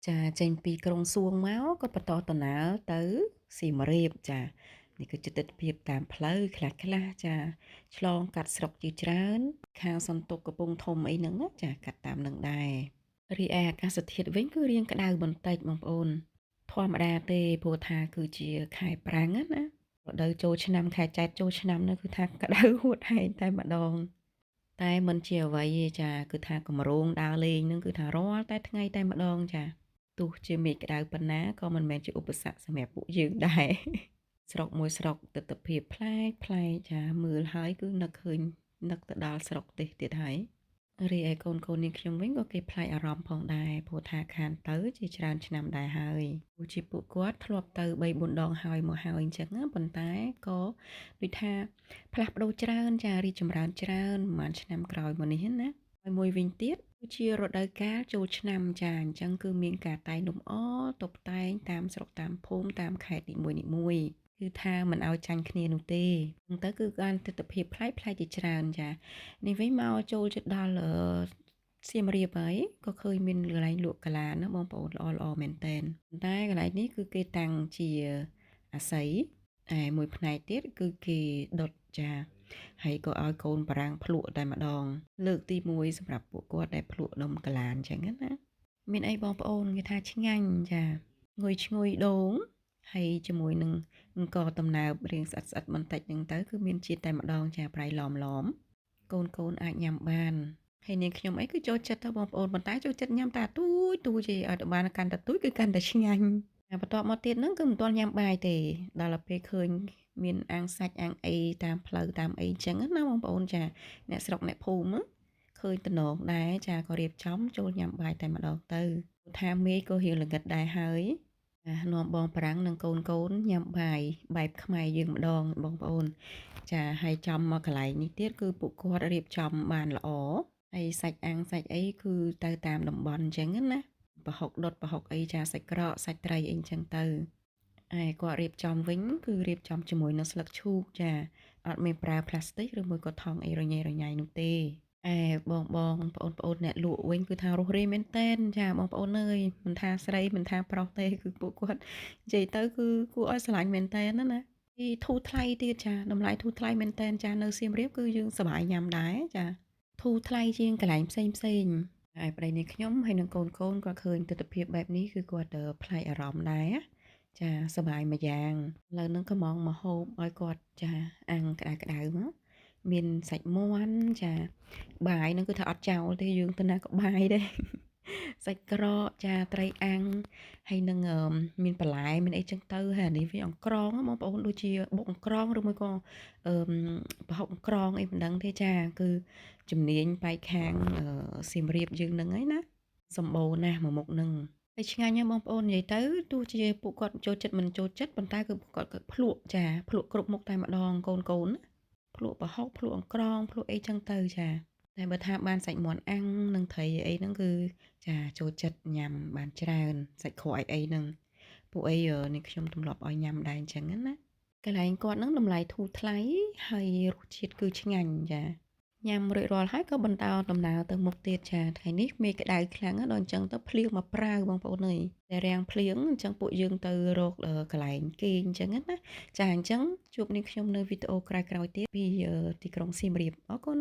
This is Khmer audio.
ចាចេញពីក្រុងសួងមកក៏បន្តដំណើរទៅសៀមរាបចានេះគឺជាទិដ្ឋភាពតាមផ្លូវខ្លះចាឆ្លងកាត់ស្រុកជាច្រើនខាងសន្ទុកកំពង់ធំអីហ្នឹងណាចាកាត់តាមនឹងដែររីឯអាកាសធាតុវិញគឺរាងក្តៅបន្តិចបងប្អូនធម្មតាទេព្រោះថាគឺជាខែប្រាំងណារដូវចូលឆ្នាំខែចែកចូលឆ្នាំនោះគឺថាក្តៅហួតហែងតែម្ដងតែមិនជាអ្វីទេចាគឺថាកម្រងដើរលេងនឹងគឺថារាល់តែថ្ងៃតែម្ដងចាទោះជាមេឃក្តៅប៉ុណ្ណាក៏មិនមែនជាឧបសគ្គសម្រាប់ពួកយើងដែរស្រុកមួយស្រុកទិដ្ឋភាពប្លែកចាមើលហើយគឺនឹកឃើញនឹកទៅដល់ស្រុកទេសទៀតហើយរីឯកូននាងខ្ញុំវិញក៏គេប្លែកអារម្មណ៍ផងដែរព្រោះថាខានទៅជាច្រើនឆ្នាំដែរហើយព្រោះជាពួកគាត់ធ្លាប់ទៅ3-4 ដងហើយមកហើយអញ្ចឹងណាប៉ុន្តែក៏ដូចថាផ្លាស់ប្ដូរច្រើនចារីកចម្រើនច្រើនប្រហែលឆ្នាំក្រោយមកនេះណាហើយមួយវិញទៀតគឺជារដូវកាលចូលឆ្នាំចាអញ្ចឹងគឺមានការតែងលម្អតុបតែងតាមស្រុកតាមភូមិតាមខេត្តនីមួយគឺថាមិនឲ្យចាញ់គ្នានោះទេអញ្ចឹងទៅគឺបានទិដ្ឋភាពប្លែកជាច្រើនចានេះវិញមកចូលជិតដល់សៀមរាបហើយក៏ឃើញមានកន្លែងលក់កាឡាណាបងប្អូនល្អមែនតែនតែកន្លែងនេះគឺគេតាំងជាអាស័យមួយផ្នែកទៀតគឺគេដុតចាហើយក៏ឲ្យកូនបារាំងភ្លក់តែម្ដងលើកទី1សម្រាប់ពួកគាត់ដែលភ្លក់នំកាឡាអញ្ចឹងណាមានអីបងប្អូនគេថាឆ្ងាញ់ចាងុយឈ្ងុយដូងហើយជាមួយនឹងអង្គតំណើបរៀងស្អិតបន្តិចហ្នឹងទៅគឺមានជាតិតែម្ដងចាប្រៃឡំកូនអាចញ៉ាំបានហើយនាងខ្ញុំអីគឺចូលចិត្តទៅបងប្អូនប៉ុន្តែចូលចិត្តញ៉ាំតែទូចទេឲ្យតែបានកាន់តែទូចគឺកាន់តែឆ្ងាញ់បន្ទាប់មកទៀតហ្នឹងគឺមិនទាន់ញ៉ាំបាយទេដល់ពេលឃើញមានអាំងសាច់អាំងអីតាមផ្លូវតាមអីចឹងណាបងប្អូនចាអ្នកស្រុកអ្នកភូមិឃើញតំណងដែរចាក៏រៀបចំចូលញ៉ាំបាយតែម្ដងទៅថាមេក៏រៀងល្ងិតដែរហើយនាំបងប្រាំងនិងកូនញ៉ាំបាយបែបខ្មែរយើងម្ដងបងប្អូនចាហើយចំមកកន្លែងនេះទៀតគឺពួកគាត់រៀបចំបានល្អហើយសាច់អាំងសាច់អីគឺទៅតាមតំបន់អញ្ចឹងណាប្រហុកដុតប្រហុកអីចាសាច់ក្រកសាច់ត្រីអីអញ្ចឹងទៅគាត់រៀបចំវិញគឺរៀបចំជាមួយនឹងស្លឹកឈូកចាអត់មានប្រើផ្លាស្ទិកឬមួយក៏ថង់អីរញ៉េរញ៉ៃនោះទេបងប្អូនអ្នកលក់វិញគឺថារស់រាយមែនតែនចាបងប្អូនអើយមិនថាស្រីមិនថាប្រុសទេគឺពួកគាត់និយាយទៅគឺគួរឲ្យស្រឡាញ់មែនតែនណាពីធូរថ្លៃទៀតចាតម្លៃធូរថ្លៃមែនតែនចានៅសៀមរាបគឺយើងសប្បាយញ៉ាំដែរចាធូរថ្លៃជាងកន្លែងផ្សេងហើយប្តីនេះខ្ញុំហើយនឹងកូនគាត់ឃើញទិដ្ឋភាពបែបនេះគឺគាត់ប្លែកអារម្មណ៍ដែរចាសប្បាយមួយយ៉ាងឥឡូវហ្នឹងក៏មកហូបឲ្យគាត់ចាអាំងក្តៅមកមានសាច់មាន់ចាបាយហ្នឹងគឺថាអត់ចោលទេយើងទៅណាក៏បាយដែរសាច់ក្រកចាត្រីអាំងហើយនឹងមានបន្លែមានអីចឹងទៅហើយអានេះវាអង្ក្រងបងប្អូនដូចជាបុកអង្ក្រងឬមួយក៏ប្រហុកអង្ក្រងអីមិនដឹងទេចាគឺជំនាញបែកខាងសៀមរាបយើងហ្នឹងហើយណាសម្បូរណាស់មួយមុខហ្នឹងហើយឆ្ងាញ់ណាស់បងប្អូននិយាយទៅទោះជាពួកគាត់ចូលចិត្តមិនចូលចិត្តប៉ុន្តែគឺពួកគាត់ក៏ភ្លក់ចាភ្លក់គ្រប់មុខតែម្ដងកូនណាភ្លក់ប្រហុកភ្លក់អង្ក្រងភ្លក់អីចឹងទៅចាតែបើថាបានសាច់មាន់អាំងនិងត្រីអីហ្នឹងគឺចាចូលចិត្តញ៉ាំបានច្រើនសាច់ក្រកអីហ្នឹងពួកអីនេះខ្ញុំទម្លាប់ឲ្យញ៉ាំដែរអញ្ចឹងណាកន្លែងគាត់ហ្នឹងតម្លៃធូរថ្លៃហើយរសជាតិគឺឆ្ងាញ់ចាញ៉ាំរួចរាល់ហើយក៏បន្តដំណើរទៅមុខទៀតចាថ្ងៃនេះមេឃក្តៅខ្លាំងណាស់ដល់អញ្ចឹងទៅភ្លៀងមកប្រាវបងប្អូនអើយតែរាំងភ្លៀងអញ្ចឹងពួកយើងទៅរកកន្លែងគេងអញ្ចឹងណាចាអញ្ចឹងជួបនាងខ្ញុំនៅវីដេអូក្រោយៗទៀតពីទីក្រុងសៀមរាបអរគុណ